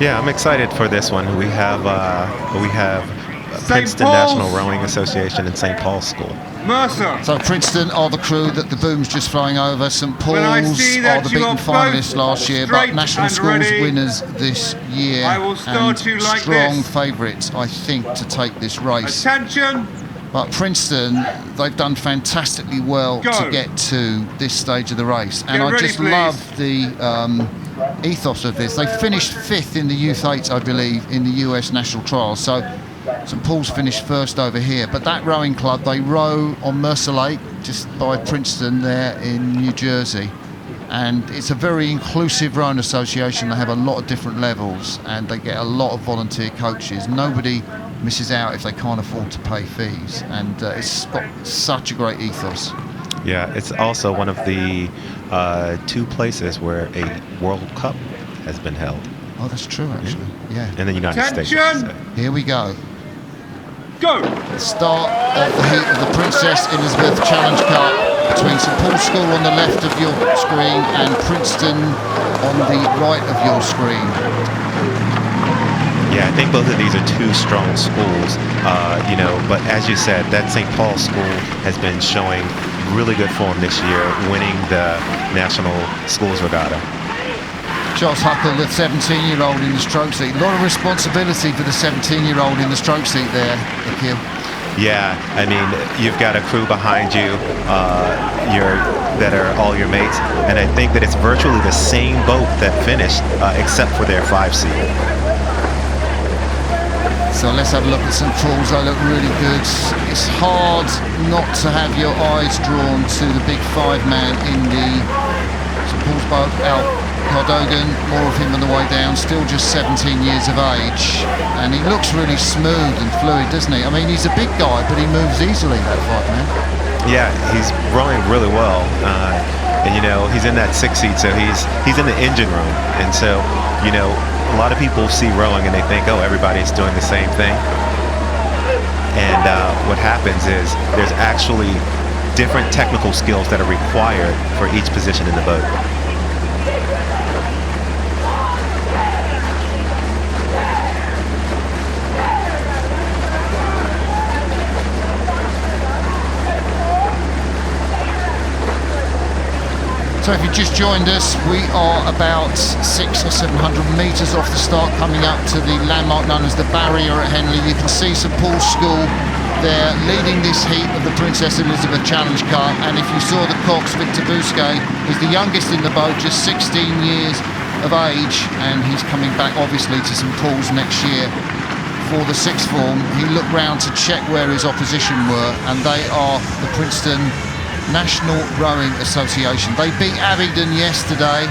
Yeah, I'm excited for this one. We have Princeton Paul's. National Rowing Association and St. Paul's School. Mercer. So Princeton are the crew that the boom's just flowing over. St When I Paul's see are that the you beaten are finalists both last year, but straight National and Schools ready, winners this year, I will start and you like strong this. favourites, I think, to take this race. Attention. But Princeton, they've done fantastically well Go. to get to this stage of the race, and Get I ready, just please. love the ethos of this. They finished 5th in the U.S.A, I believe, in the U.S. national trials. So St Paul's finished first over here, but that rowing club, they row on Mercer Lake, just by Princeton there in New Jersey. And it's a very inclusive rowing association. They have a lot of different levels, and they get a lot of volunteer coaches. Nobody misses out if they can't afford to pay fees, and it's got such a great ethos. Yeah, it's also one of the two places where a World Cup has been held Oh, that's true, actually. Yeah. in the United States. I should say. Here we go. Go. The start of the heat of the Princess Elizabeth Challenge Cup between St Paul's School on the left of your screen and Princeton on the right of your screen. Yeah, I think both of these are two strong schools, but as you said, that St. Paul's School has been showing really good form this year, winning the National Schools Regatta. Charles Huckle, the 17-year-old in the stroke seat. A lot of responsibility for the 17-year-old in the stroke seat there, Akil. Yeah, I mean, you've got a crew behind you that are all your mates, and I think that it's virtually the same boat that finished, except for their 5 seed. So let's have a look at St Paul's. They look really good. It's hard not to have your eyes drawn to the big 5-man in the St Paul's boat. Al Cardogan, more of him on the way down, still just 17 years of age, and he looks really smooth and fluid, doesn't he? I mean, he's a big guy, but he moves easily, that 5-man. Yeah, he's rowing really well, and he's in that 6 seat, so he's in the engine room, and so a lot of people see rowing and they think, oh, everybody's doing the same thing, and what happens is there's actually different technical skills that are required for each position in the boat. So if you just joined us, we are about 600 or 700 metres off the start, coming up to the landmark known as the barrier at Henley. You can see St Paul's School there leading this heat of the Princess Elizabeth Challenge Cup, and if you saw the cox, Victor Bousquet is the youngest in the boat, just 16 years of age, and he's coming back obviously to St Paul's next year for the 6th form. He looked round to check where his opposition were, and they are the Princeton National Rowing Association. They beat Abingdon yesterday.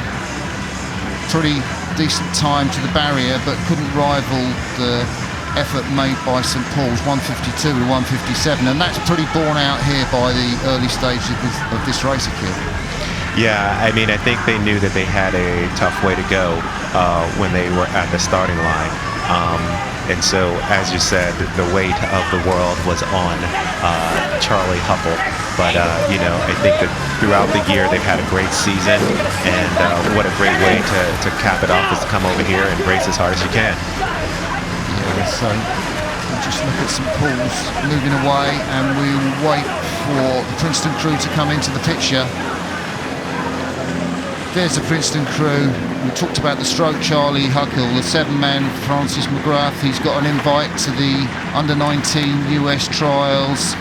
Pretty decent time to the barrier, but couldn't rival the effort made by St Paul's, 152 to 157, and that's pretty borne out here by the early stages of this race, Akil. Yeah, I mean, I think they knew that they had a tough way to go when they were at the starting line. And so, as you said, the weight of the world was on Charlie Huckle. But, I think that throughout the year they've had a great season. And what a great way to cap it off is to come over here and race as hard as you can. Yeah, so we'll just look at St Paul's moving away, and we'll wait for the Princeton crew to come into the picture. There's the Princeton crew. We talked about the stroke Charlie Huckle, the 7-man Francis McGrath. He's got an invite to the under-19 US trials.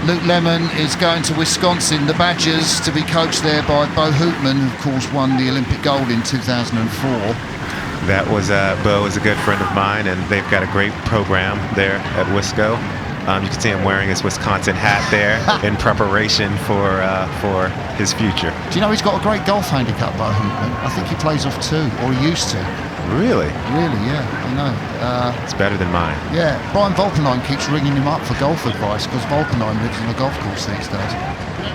Luke Lemon is going to Wisconsin, the Badgers, to be coached there by Bo Hoopman, who of course won the Olympic gold in 2004. That was Bo is a good friend of mine, and they've got a great program there at Wisco. You can see him wearing his Wisconsin hat there in preparation for his future. Do you know he's got a great golf handicap, Bo Hoopman? I think he plays off 2, or he used to. Really? Really, yeah, I know. It's better than mine. Yeah, Brian Volkenheim keeps ringing him up for golf advice because Volkenheim lives on a golf course these days.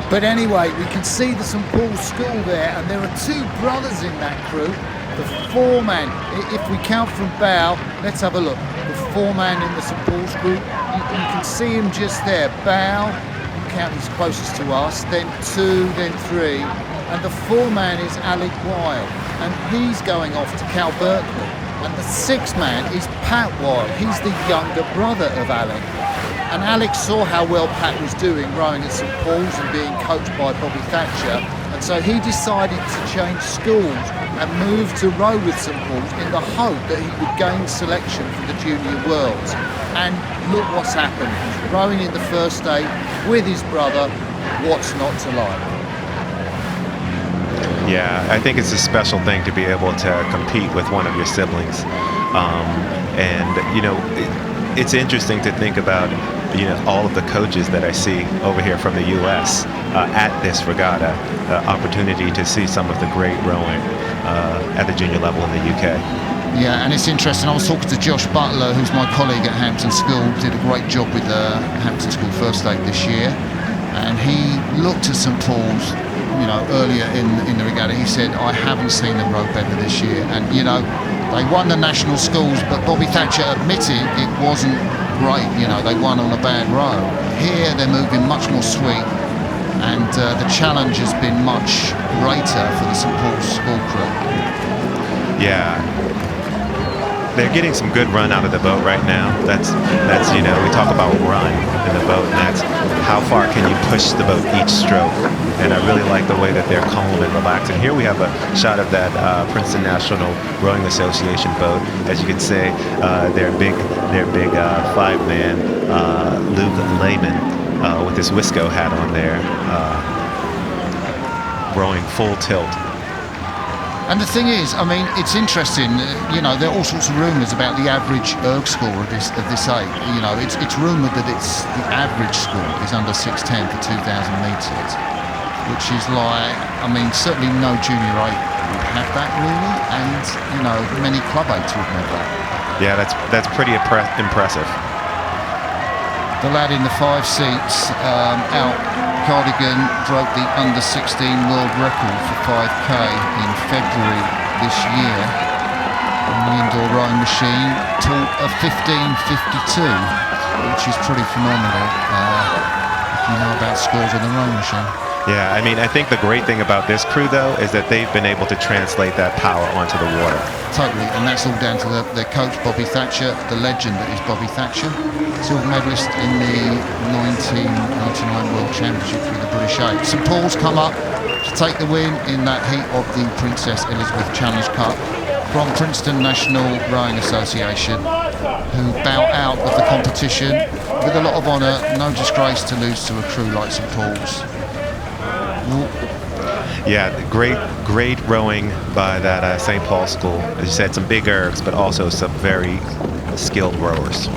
But anyway, we can see the St Paul's School there, and there are 2 brothers in that crew. The 4-man, if we count from bow, let's have a look. The 4-man in the St Paul's group, you can see him just there. Bow, you count he's closest to us, then 2, then 3, and the 4-man is Alec Weil, and he's going off to Cal Berkeley. And the sixth man is Pat Wild. He's the younger brother of Alec. And Alex saw how well Pat was doing rowing at St Paul's and being coached by Bobby Thatcher, and so he decided to change schools and move to row with St Paul's in the hope that he would gain selection for the Junior Worlds. And look what's happened. He's rowing in the first day with his brother. What's not to like? Yeah, I think it's a special thing to be able to compete with one of your siblings. And, you know, it's interesting to think about, you know, all of the coaches that I see over here from the U.S. At this regatta, opportunity to see some of the great rowing at the junior level in the UK. Yeah, and it's interesting. I was talking to Josh Butler, who's my colleague at Hampton School, did a great job with Hampton School First Aid this year, and he looked at St Paul's, you know, earlier in the regatta. He said, I haven't seen them row better this year. And, you know, they won the national schools, but Bobby Thatcher admitted it wasn't great. You know, they won on a bad row. Here, they're moving much more sweet, and the challenge has been much greater for the St Paul's school crew. Yeah. They're getting some good run out of the boat right now. That's you know, we talk about run in the boat, and that's how far can you push the boat each stroke. And I really like the way that they're calm and relaxed. And here we have a shot of that Princeton National Rowing Association boat. As you can see, their big five-man Luke Lehman with his Wisco hat on there, rowing full tilt. And the thing is, I mean, it's interesting. You know, there are all sorts of rumours about the average erg score of this age. You know, it's rumoured that it's the average score is under 6:10 for 2,000 metres, which is like, I mean, certainly no junior eight would have that really, and you know, many club eights wouldn't have that. Yeah, that's pretty impressive. The lad in the 5 seats, out Cardigan, broke the under-16 world record for 5K in February this year. And the indoor rowing machine taught a 15:52, which is pretty phenomenal if you know about scores on the rowing machine. Yeah, I mean, I think the great thing about this crew, though, is that they've been able to translate that power onto the water. Totally, and that's all down to their coach, Bobby Thatcher, the legend that is Bobby Thatcher, silver medalist in the 1999 World Championship with the British A. St Paul's come up to take the win in that heat of the Princess Elizabeth Challenge Cup from Princeton National Rowing Association, who bow out of the competition with a lot of honour. No disgrace to lose to a crew like St Paul's. Yeah, great rowing by that St. Paul school. As you said, some big ergs, but also some very skilled rowers.